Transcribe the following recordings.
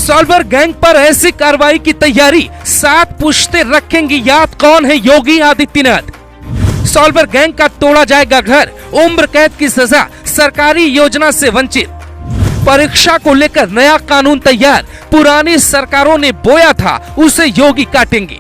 Solver gang पर ऐसी कार्रवाई की तैयारी, 7 पुश्ते रखेंगी याद, कौन है योगी आदित्यनाथ। सॉल्वर गैंग का तोड़ा जाएगा घर, उम्र कैद की सजा, सरकारी योजना से वंचित। परीक्षा को लेकर नया कानून तैयार, पुरानी सरकारों ने बोया था उसे योगी काटेंगे।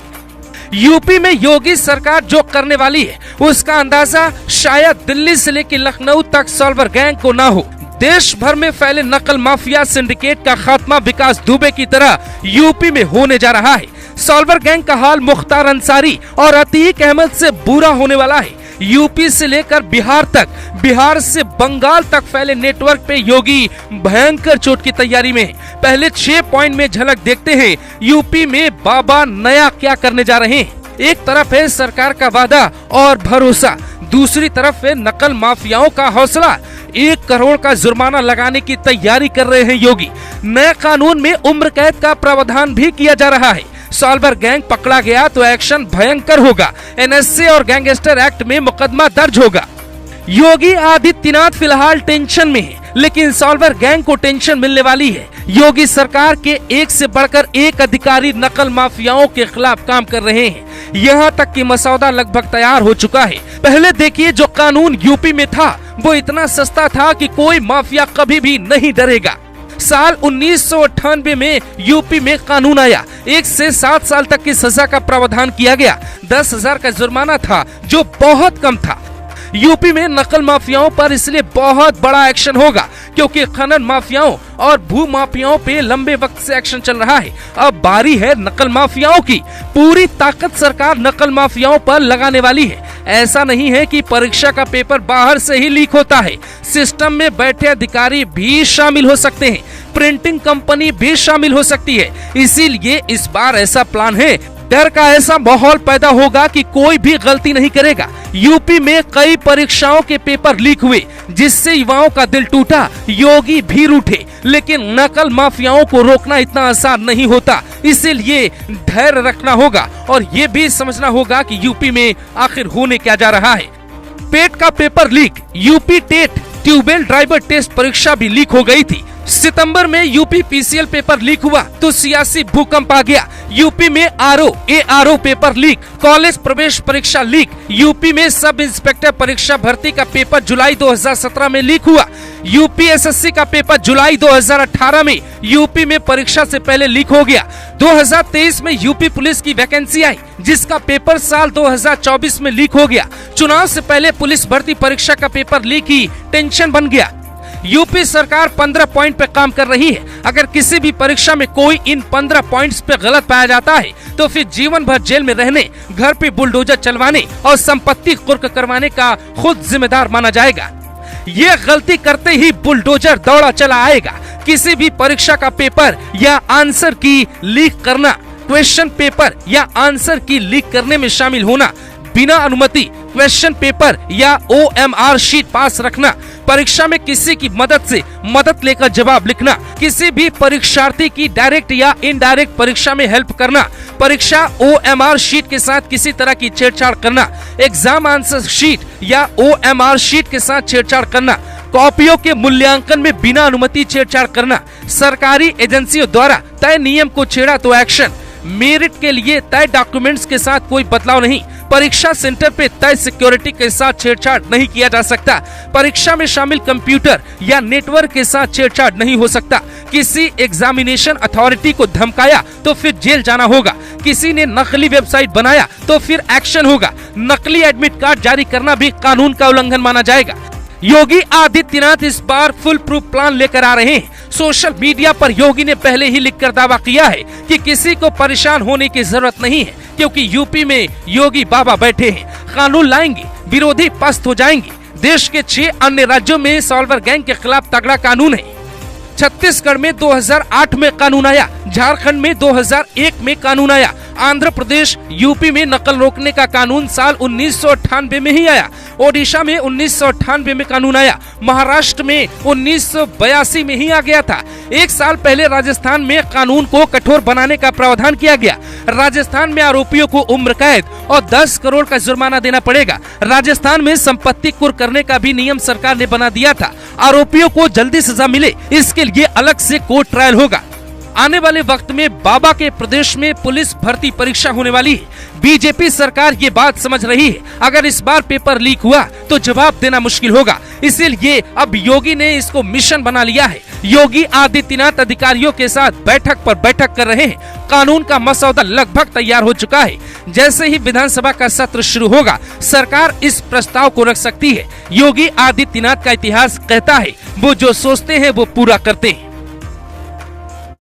यूपी में योगी सरकार जो करने वाली है उसका अंदाजा शायद दिल्ली से लेकर लखनऊ तक सॉल्वर गैंग को ना हो। देश भर में फैले नकल माफिया सिंडिकेट का खात्मा विकास दुबे की तरह यूपी में होने जा रहा है। सॉल्वर गैंग का हाल मुख्तार अंसारी और अतीक अहमद से बुरा होने वाला है। यूपी से लेकर बिहार तक, बिहार से बंगाल तक फैले नेटवर्क पे योगी भयंकर चोट की तैयारी में है। पहले 6 पॉइंट में झलक देखते हैं यूपी में बाबा नया क्या करने जा रहे हैं। एक तरफ है सरकार का वादा और भरोसा, दूसरी तरफ है नकल माफियाओं का हौसला। 1 करोड़ का जुर्माना लगाने की तैयारी कर रहे हैं योगी। नए कानून में उम्र कैद का प्रावधान भी किया जा रहा है। सॉल्वर गैंग पकड़ा गया तो एक्शन भयंकर होगा। एनएसए और गैंगस्टर एक्ट में मुकदमा दर्ज होगा। योगी आदित्यनाथ फिलहाल टेंशन में है, लेकिन सॉल्वर गैंग को टेंशन मिलने वाली है। योगी सरकार के एक से बढ़कर एक अधिकारी नकल माफियाओं के खिलाफ काम कर रहे हैं। यहाँ तक कि मसौदा लगभग तैयार हो चुका है। पहले देखिए, जो कानून यूपी में था वो इतना सस्ता था कि कोई माफिया कभी भी नहीं डरेगा। साल 1998 में यूपी में कानून आया, 1 से 7 साल तक की सजा का प्रावधान किया गया। 10,000 का जुर्माना था जो बहुत कम था। यूपी में नकल माफियाओं पर इसलिए बहुत बड़ा एक्शन होगा क्योंकि खनन माफियाओं और भू माफियाओं पे लंबे वक्त से एक्शन चल रहा है। अब बारी है नकल माफियाओं की। पूरी ताकत सरकार नकल माफियाओं पर लगाने वाली है। ऐसा नहीं है कि परीक्षा का पेपर बाहर से ही लीक होता है। सिस्टम में बैठे अधिकारी भी शामिल हो सकते हैं, प्रिंटिंग कंपनी भी शामिल हो सकती है। इसीलिए इस बार ऐसा प्लान है, डर का ऐसा माहौल पैदा होगा कि कोई भी गलती नहीं करेगा। यूपी में कई परीक्षाओं के पेपर लीक हुए जिससे युवाओं का दिल टूटा, योगी भी रूठे। लेकिन नकल माफियाओं को रोकना इतना आसान नहीं होता, इसीलिए धैर्य रखना होगा और ये भी समझना होगा कि यूपी में आखिर होने क्या जा रहा है। पेट का paper leak, UP TET tubewell driver test परीक्षा भी लीक हो गई थी। सितंबर में यूपी पीसीएल पेपर लीक हुआ तो सियासी भूकंप आ गया। यूपी में एआरओ पेपर लीक, कॉलेज प्रवेश परीक्षा लीक। यूपी में सब इंस्पेक्टर परीक्षा भर्ती का पेपर जुलाई 2017 में लीक हुआ। यूपी एसएससी का पेपर जुलाई 2018 में यूपी में परीक्षा से पहले लीक हो गया। 2023 में यूपी पुलिस की वैकेंसी आई जिसका पेपर साल 2024 में लीक हो गया। चुनाव से पहले पुलिस भर्ती परीक्षा का पेपर लीक ही टेंशन बन गया। यूपी सरकार 15 पॉइंट पे काम कर रही है। अगर किसी भी परीक्षा में कोई इन 15 पॉइंट्स पे गलत पाया जाता है तो फिर जीवन भर जेल में रहने, घर पे बुलडोजर चलवाने और संपत्ति कुर्क करवाने का खुद जिम्मेदार माना जाएगा। ये गलती करते ही बुलडोजर दौड़ा चला आएगा। किसी भी परीक्षा का पेपर या आंसर की लीक करना, क्वेश्चन पेपर या आंसर की लीक करने में शामिल होना, बिना अनुमति क्वेश्चन पेपर या OMR शीट पास रखना, परीक्षा में किसी की मदद से मदद लेकर जवाब लिखना, किसी भी परीक्षार्थी की डायरेक्ट या इनडायरेक्ट परीक्षा में हेल्प करना, परीक्षा OMR शीट के साथ किसी तरह की छेड़छाड़ करना, एग्जाम आंसर शीट या OMR शीट के साथ छेड़छाड़ करना, कॉपियों के मूल्यांकन में बिना अनुमति छेड़छाड़ करना, सरकारी एजेंसियों द्वारा तय नियम को छेड़ा तो एक्शन, मेरिट के लिए तय डॉक्यूमेंट्स के साथ कोई बदलाव नहीं, परीक्षा सेंटर पे तय सिक्योरिटी के साथ छेड़छाड़ नहीं किया जा सकता, परीक्षा में शामिल कंप्यूटर या नेटवर्क के साथ छेड़छाड़ नहीं हो सकता, किसी एग्जामिनेशन अथॉरिटी को धमकाया तो फिर जेल जाना होगा, किसी ने नकली वेबसाइट बनाया तो फिर एक्शन होगा, नकली एडमिट कार्ड जारी करना भी कानून का उल्लंघन माना जाएगा। योगी आदित्यनाथ इस बार फुल प्रूफ प्लान लेकर आ रहे हैं। सोशल मीडिया पर योगी ने पहले ही लिखकर दावा किया है कि किसी को परेशान होने की जरूरत नहीं है क्योंकि यूपी में योगी बाबा बैठे हैं। कानून लाएंगे, विरोधी पस्त हो जाएंगे। देश के 6 अन्य राज्यों में सॉल्वर गैंग के खिलाफ तगड़ा कानून है। छत्तीसगढ़ में 2008 में कानून आया, झारखंड में 2001 में कानून आया, आंध्र प्रदेश यूपी में नकल रोकने का कानून साल 1998 में ही आया, ओडिशा में 1998 में कानून आया, महाराष्ट्र में 1982 में ही आ गया था। 1 साल पहले राजस्थान में कानून को कठोर बनाने का प्रावधान किया गया। राजस्थान में आरोपियों को उम्र कैद और 10 करोड़ का जुर्माना देना पड़ेगा। राजस्थान में संपत्ति कुर्क करने का भी नियम सरकार ने बना दिया था। आरोपियों को जल्दी सजा मिले इसके लिए अलग से कोर्ट ट्रायल होगा। आने वाले वक्त में बाबा के प्रदेश में पुलिस भर्ती परीक्षा होने वाली है। बीजेपी सरकार ये बात समझ रही है, अगर इस बार पेपर लीक हुआ तो जवाब देना मुश्किल होगा। इसीलिए अब योगी ने इसको मिशन बना लिया है। योगी आदित्यनाथ अधिकारियों के साथ बैठक पर बैठक कर रहे हैं। कानून का मसौदा लगभग तैयार हो चुका है। जैसे ही विधानसभा का सत्र शुरू होगा, सरकार इस प्रस्ताव को रख सकती है। योगी आदित्यनाथ का इतिहास कहता है, वो जो सोचते हैं वो पूरा करते हैं।